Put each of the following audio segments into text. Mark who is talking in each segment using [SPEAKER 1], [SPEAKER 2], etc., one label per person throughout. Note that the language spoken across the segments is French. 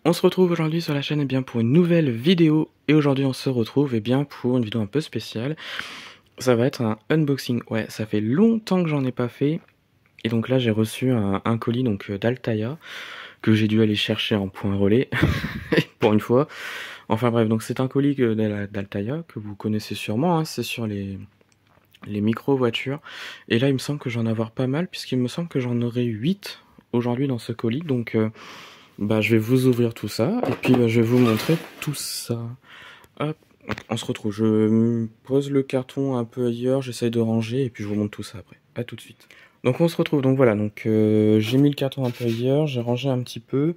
[SPEAKER 1] On se retrouve aujourd'hui sur la chaîne pour une nouvelle vidéo et aujourd'hui on se retrouve pour une vidéo un peu spéciale. Ça va être un unboxing. Ouais, ça fait longtemps que j'en ai pas fait et donc là j'ai reçu un colis d'Altaya que j'ai dû aller chercher en point relais pour une fois. Enfin bref, donc c'est un colis d'Altaya que vous connaissez sûrement, hein, c'est sur les micro-voitures. Et là il me semble que j'en ai avoir pas mal puisqu'il me semble que j'en aurai 8 aujourd'hui dans ce colis. Donc je vais vous ouvrir tout ça et puis je vais vous montrer tout ça. Hop, on se retrouve. Je pose le carton un peu ailleurs, j'essaye de ranger et puis je vous montre tout ça après. À tout de suite. Donc on se retrouve. Donc voilà. J'ai mis le carton un peu ailleurs, j'ai rangé un petit peu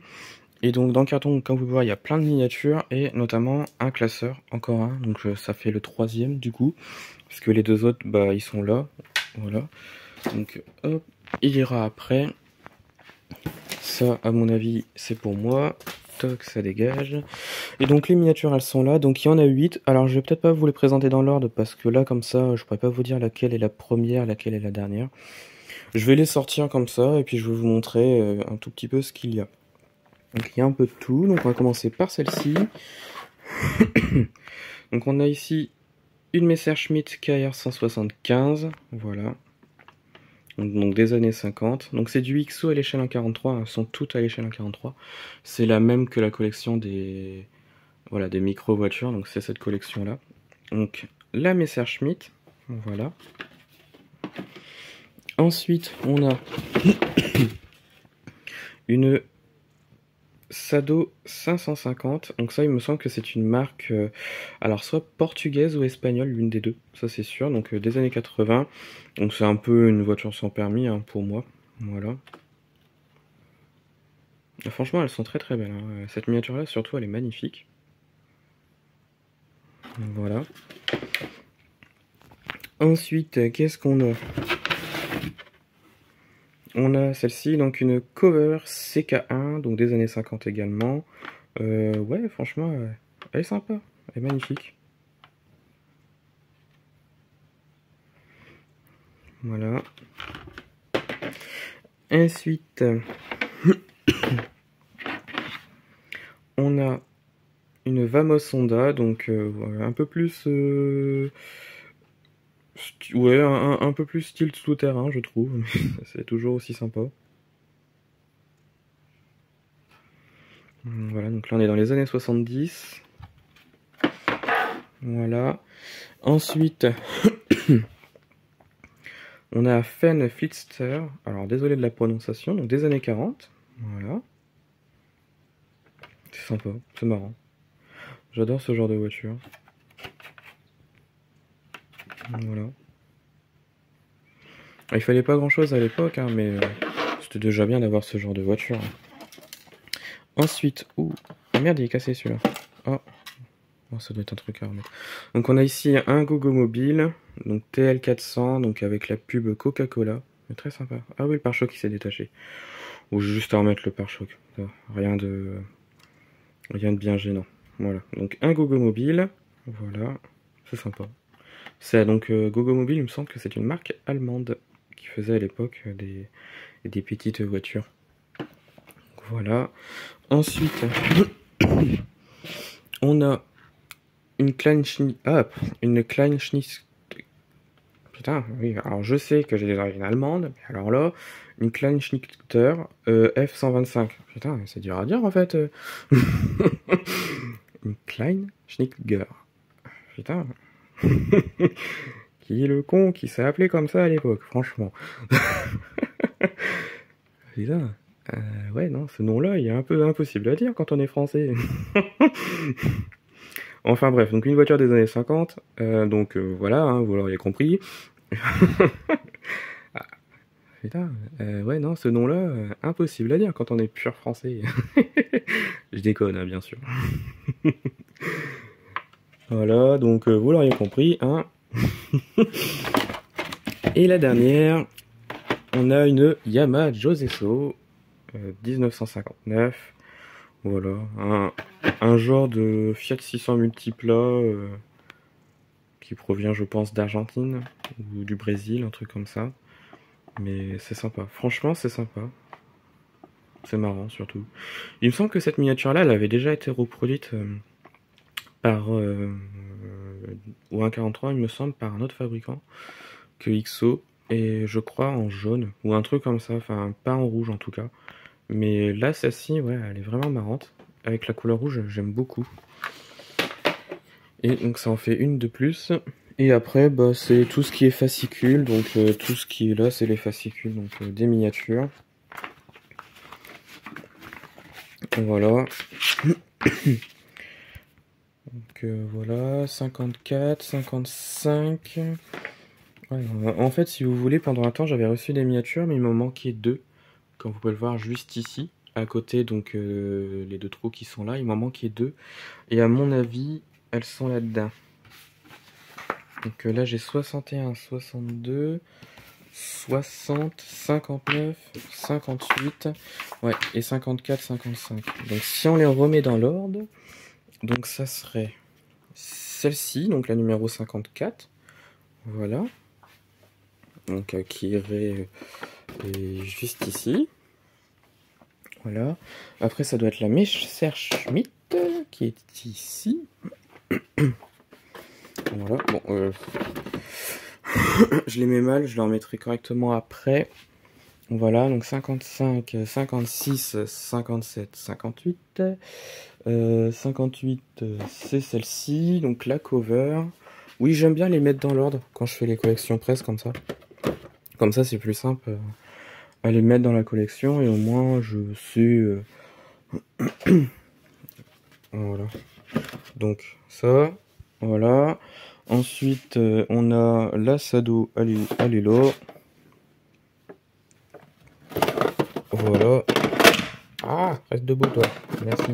[SPEAKER 1] et donc dans le carton, comme vous voyez, il y a plein de miniatures et notamment un classeur, encore un. Donc ça fait le troisième du coup, parce que les deux autres, bah ils sont là. Voilà. Donc hop, il ira après. Ça, à mon avis, c'est pour moi. Toc, ça dégage. Et donc les miniatures, elles sont là. Donc il y en a 8. Alors je vais peut-être pas vous les présenter dans l'ordre parce que là, comme ça, je pourrais pas vous dire laquelle est la première, laquelle est la dernière. Je vais les sortir comme ça et puis je vais vous montrer un tout petit peu ce qu'il y a. Donc il y a un peu de tout. Donc on va commencer par celle-ci. Donc on a ici une Messerschmitt KR 175. Voilà. Donc des années 50. Donc c'est du XO à l'échelle 1,43, elles sont toutes à l'échelle 1,43. C'est la même que la collection des, voilà, des micro-voitures, donc c'est cette collection-là. Donc la Messerschmitt, voilà. Ensuite, on a une Sado 550. Donc ça, il me semble que c'est une marque, alors soit portugaise ou espagnole, l'une des deux, ça c'est sûr. Donc des années 80. Donc c'est un peu une voiture sans permis hein, pour moi. Voilà. Franchement, elles sont très très belles, hein. Cette miniature-là, surtout, elle est magnifique. Voilà. Ensuite, qu'est-ce qu'on a? On a celle-ci, donc une cover CK1, donc des années 50 également. Ouais, franchement, elle est sympa, elle est magnifique. Voilà. Ensuite, on a une Vamos Honda, donc voilà, un peu plus... ouais, un peu plus style tout-terrain, je trouve. C'est toujours aussi sympa. Voilà, donc là on est dans les années 70. Voilà. Ensuite, on a Fen Flitster. Alors désolé de la prononciation, donc des années 40. Voilà. C'est sympa, c'est marrant. J'adore ce genre de voiture. Voilà. Il fallait pas grand chose à l'époque, hein, mais c'était déjà bien d'avoir ce genre de voiture. Ensuite, ouh, ah merde, il est cassé celui-là. Oh. Oh, ça doit être un truc à remettre. Donc on a ici un Gogo Mobile, donc TL400, donc avec la pub Coca-Cola. Très sympa. Ah oui, le pare-choc qui s'est détaché. Ou juste à remettre le pare-choc. Rien de bien gênant. Voilà. Donc un Gogo Mobile. Voilà. C'est sympa. C'est donc Gogo Mobile, il me semble que c'est une marque allemande qui faisait à l'époque des petites voitures. Donc, voilà. Ensuite, on a une Kleinschnitt. Putain, oui, alors je sais que j'ai des origines allemandes, mais alors là, une Kleinschnitter F125. Putain, c'est dur à dire en fait. Une Kleinschnitter. Putain. Qui est le con qui s'est appelé comme ça à l'époque, franchement. Putain. Ouais, non, ce nom-là, il est un peu impossible à dire quand on est français. Enfin bref, donc une voiture des années 50, voilà, hein, vous l'auriez compris. Ah, putain, ouais, non, ce nom-là, impossible à dire quand on est pur français. Je déconne, hein, bien sûr. Voilà, donc vous l'auriez compris, hein. Et la dernière, on a une Yamaha Joseso 1959. Voilà, un genre de Fiat 600 multiplat qui provient, je pense, d'Argentine ou du Brésil, un truc comme ça. Mais c'est sympa. Franchement, c'est sympa. C'est marrant surtout. Il me semble que cette miniature-là, elle avait déjà été reproduite par ou un 43, il me semble, par un autre fabricant que XO, et je crois en jaune, ou un truc comme ça, enfin pas en rouge en tout cas. Mais là, celle-ci, ouais, elle est vraiment marrante. Avec la couleur rouge, j'aime beaucoup. Et donc ça en fait une de plus. Et après, bah, c'est tout ce qui est fascicule, donc tout ce qui est là, c'est les fascicules, donc des miniatures. Voilà. Donc voilà, 54, 55. Ouais, en fait, si vous voulez, pendant un temps, j'avais reçu des miniatures, mais il m'en manquait deux. Comme vous pouvez le voir juste ici, à côté, donc les deux trous qui sont là, il m'en manquait deux. Et à mon avis, elles sont là-dedans. Donc là, j'ai 61, 62, 60, 59, 58, ouais, et 54, 55. Donc si on les remet dans l'ordre, donc ça serait celle-ci, donc la numéro 54, voilà, donc qui irait juste ici, voilà. Après ça doit être la Messerschmitt qui est ici, voilà, bon, je les mets mal, je les remettrai correctement après. Voilà, donc 55, 56, 57, 58. 58, c'est celle-ci, donc la cover. Oui, j'aime bien les mettre dans l'ordre quand je fais les collections presse comme ça. Comme ça, c'est plus simple à les mettre dans la collection et au moins je sais. Voilà. Donc ça, voilà. Ensuite, on a la Sado, elle est là. Voilà. Ah, reste debout toi. Merci.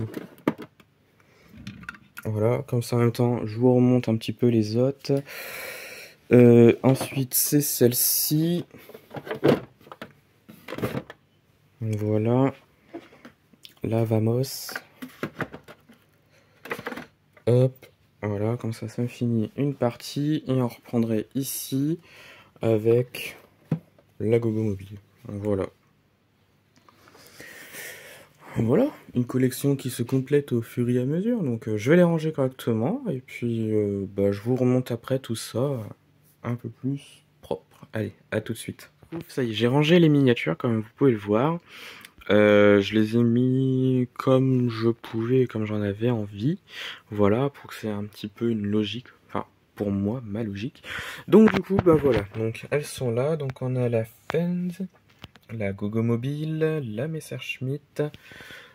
[SPEAKER 1] Voilà, comme ça en même temps, je vous remonte un petit peu les autres. Ensuite, c'est celle-ci. Voilà. Là, vamos. Hop. Voilà, comme ça me finit une partie. Et on reprendrait ici avec la Gogo Mobile. Voilà. Voilà, une collection qui se complète au fur et à mesure. Donc je vais les ranger correctement. Et puis bah, je vous remonte après tout ça un peu plus propre. Allez, à tout de suite. Ça y est, j'ai rangé les miniatures comme vous pouvez le voir. Je les ai mis comme je pouvais, comme j'en avais envie. Voilà, pour que c'est un petit peu une logique. Enfin, pour moi, ma logique. Donc du coup, bah voilà. Donc elles sont là. Donc on a la Fenz, la Gogo Mobile, la Messerschmitt.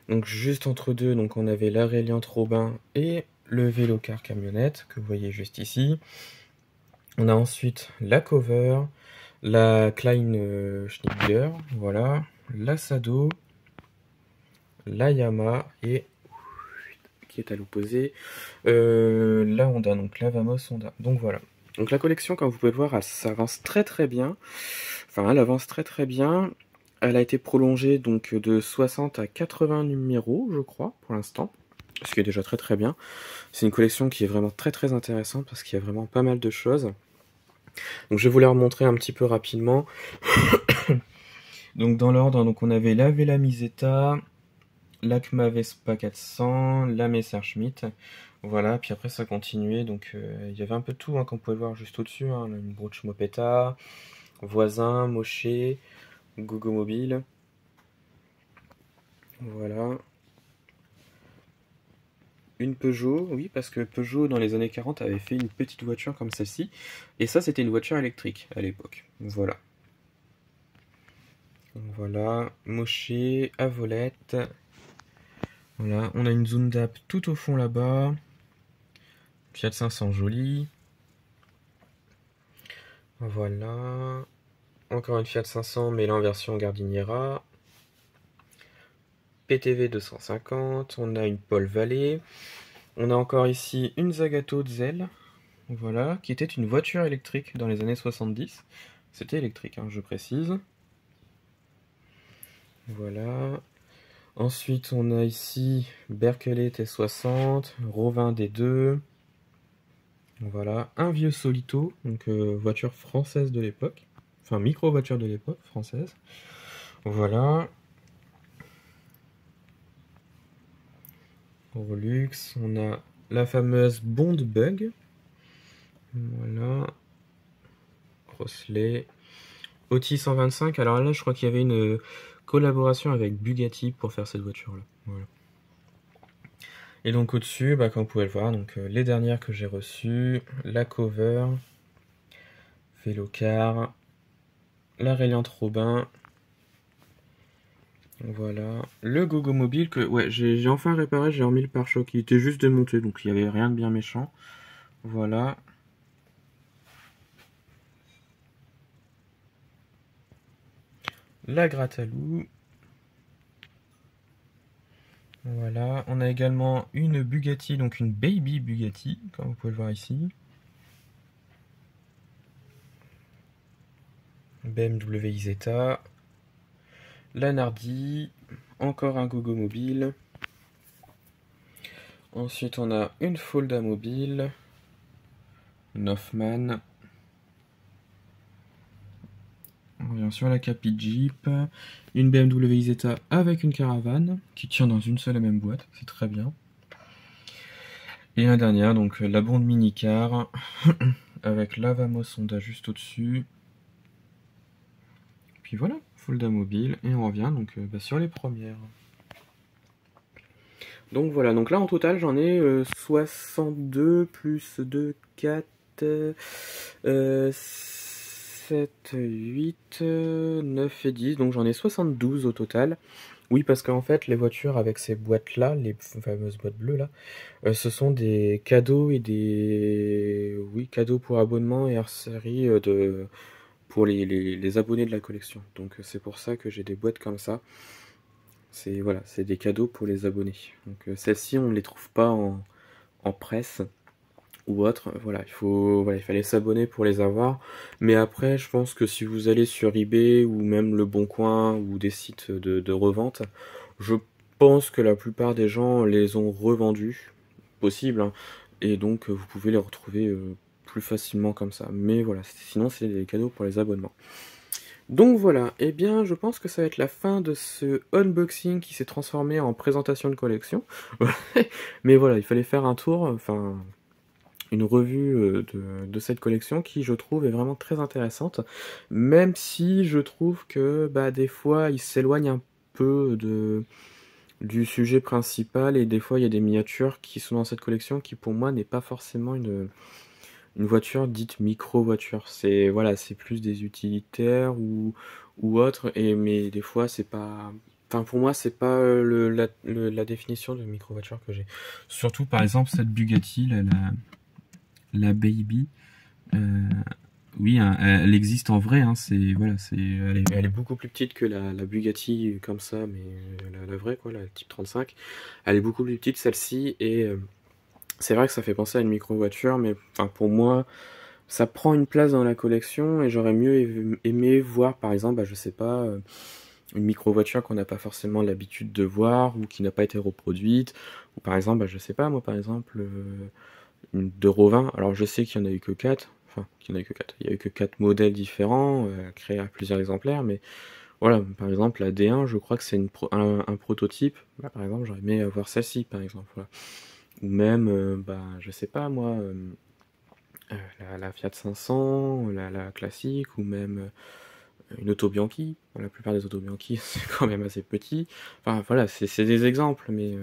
[SPEAKER 1] Donc juste entre deux, donc on avait la Reliant Robin et le Vélocar camionnette que vous voyez juste ici. On a ensuite la Cover, la Klein Schneider, voilà, la Sado, la Yamaha et qui est à l'opposé, la Honda, donc la Vamos Honda. Donc voilà. Donc la collection, comme vous pouvez le voir, elle s'avance très très bien. Enfin, elle avance très très bien. Elle a été prolongée donc de 60 à 80 numéros, je crois, pour l'instant. Ce qui est déjà très très bien. C'est une collection qui est vraiment très très intéressante parce qu'il y a vraiment pas mal de choses. Donc je vais vous la remontrer un petit peu rapidement. Donc dans l'ordre, donc on avait la Vela Miseta, l'Acma Vespa 400, la Messerschmitt. Voilà, puis après ça continuait, donc il y avait un peu de tout, hein, comme vous pouvez le voir juste au-dessus. Hein, une Brooch Mopetta, Voisin, Moché, Gogo Mobile. Voilà. Une Peugeot, oui, parce que Peugeot dans les années 40 avait fait une petite voiture comme celle-ci. Et ça, c'était une voiture électrique à l'époque. Voilà. Voilà. Moché, Avolette. Voilà. On a une Zundap tout au fond là-bas. Fiat 500 joli. Voilà. Encore une Fiat 500, mais là en version Gardiniera. PTV 250. On a une Paul Valley. On a encore ici une Zagato Zell. Voilà, qui était une voiture électrique dans les années 70. C'était électrique, hein, je précise. Voilà. Ensuite, on a ici Berkelet T60, Rovin D2. Voilà, un vieux Solito, donc voiture française de l'époque. Enfin, micro-voiture de l'époque, française. Voilà. pour luxe. On a la fameuse Bond Bug. Voilà. Crossley. Audi 125. Alors là, je crois qu'il y avait une collaboration avec Bugatti pour faire cette voiture-là. Voilà. Et donc au-dessus, bah, comme vous pouvez le voir, donc, les dernières que j'ai reçues, la Cover, Vélocar, la Reliant Robin, voilà, le Gogo Mobile que ouais, j'ai enfin réparé, j'ai remis le pare-choc qui était juste démonté, donc il n'y avait rien de bien méchant. Voilà. La Gratalou. Voilà, on a également une Bugatti, donc une Baby Bugatti, comme vous pouvez le voir ici. BMW Isetta. La Nardi, encore un Gogo Mobile. Ensuite, on a une Folda Mobile. Hoffman. On revient sur la Capi Jeep. Une BMW Isetta avec une caravane qui tient dans une seule et même boîte. C'est très bien. Et la dernière, donc la Bond Minicar avec la Vamos Honda juste au-dessus. Puis voilà, Folda Mobile. Et on revient donc sur les premières. Donc voilà, donc là en total j'en ai 62 plus 2, 4, 7, 8, 9 et 10, donc j'en ai 72 au total. Oui, parce qu'en fait les voitures avec ces boîtes là, les fameuses boîtes bleues là, ce sont des cadeaux et des... Oui, cadeaux pour abonnement et hors série pour les abonnés de la collection. Donc c'est pour ça que j'ai des boîtes comme ça. C'est voilà, c'est des cadeaux pour les abonnés. Donc celles-ci, on ne les trouve pas en presse ou autre. Voilà, il fallait s'abonner pour les avoir. Mais après, je pense que si vous allez sur eBay ou même Le Bon Coin ou des sites de revente, je pense que la plupart des gens les ont revendus, possible, hein, et donc vous pouvez les retrouver plus facilement comme ça. Mais voilà, sinon c'est des cadeaux pour les abonnements. Donc voilà, et bien je pense que ça va être la fin de ce unboxing qui s'est transformé en présentation de collection. Mais voilà, il fallait faire un tour, enfin une revue de cette collection qui je trouve est vraiment très intéressante. Même si je trouve que bah, des fois il s'éloigne un peu du sujet principal et des fois il y a des miniatures qui sont dans cette collection qui pour moi n'est pas forcément une voiture dite micro-voiture. C'est voilà, c'est plus des utilitaires ou autre, mais des fois c'est pas... Enfin pour moi c'est pas la définition de micro-voiture que j'ai. Surtout par exemple cette Bugatti, la Baby. Oui, hein, elle existe en vrai, hein, voilà, elle est beaucoup plus petite que la Bugatti comme ça, mais la vraie quoi, la Type 35. Elle est beaucoup plus petite celle-ci et... c'est vrai que ça fait penser à une micro-voiture, mais enfin, pour moi, ça prend une place dans la collection et j'aurais mieux aimé voir, par exemple, bah, je sais pas, une micro-voiture qu'on n'a pas forcément l'habitude de voir ou qui n'a pas été reproduite. Ou par exemple, bah, je sais pas, moi, par exemple, une de Rovin. Alors, je sais qu'il n'y en a eu que 4. Enfin, qu'il n'y en a eu que 4. Il y a eu que 4 modèles différents, créés à plusieurs exemplaires, mais voilà, par exemple, la D1, je crois que c'est un prototype. Bah, par exemple, j'aurais aimé avoir celle-ci, par exemple. Voilà. Ou même, bah, je sais pas moi, la Fiat 500, la classique, ou même une Auto Bianchi. La plupart des Auto Bianchi, c'est quand même assez petit. Enfin voilà, c'est des exemples, mais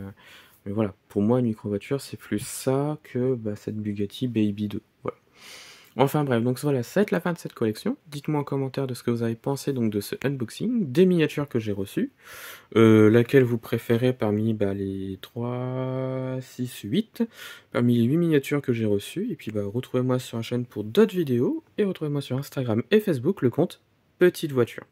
[SPEAKER 1] voilà, pour moi, une micro-voiture, c'est plus ça que bah, cette Bugatti Baby 2. Voilà. Enfin bref, donc voilà, ça va être la fin de cette collection. Dites-moi en commentaire de ce que vous avez pensé donc de ce unboxing, des miniatures que j'ai reçues, laquelle vous préférez parmi bah, les 3, 6, 8, parmi les 8 miniatures que j'ai reçues, et puis bah, retrouvez-moi sur la chaîne pour d'autres vidéos, et retrouvez-moi sur Instagram et Facebook, le compte Petite Voiture.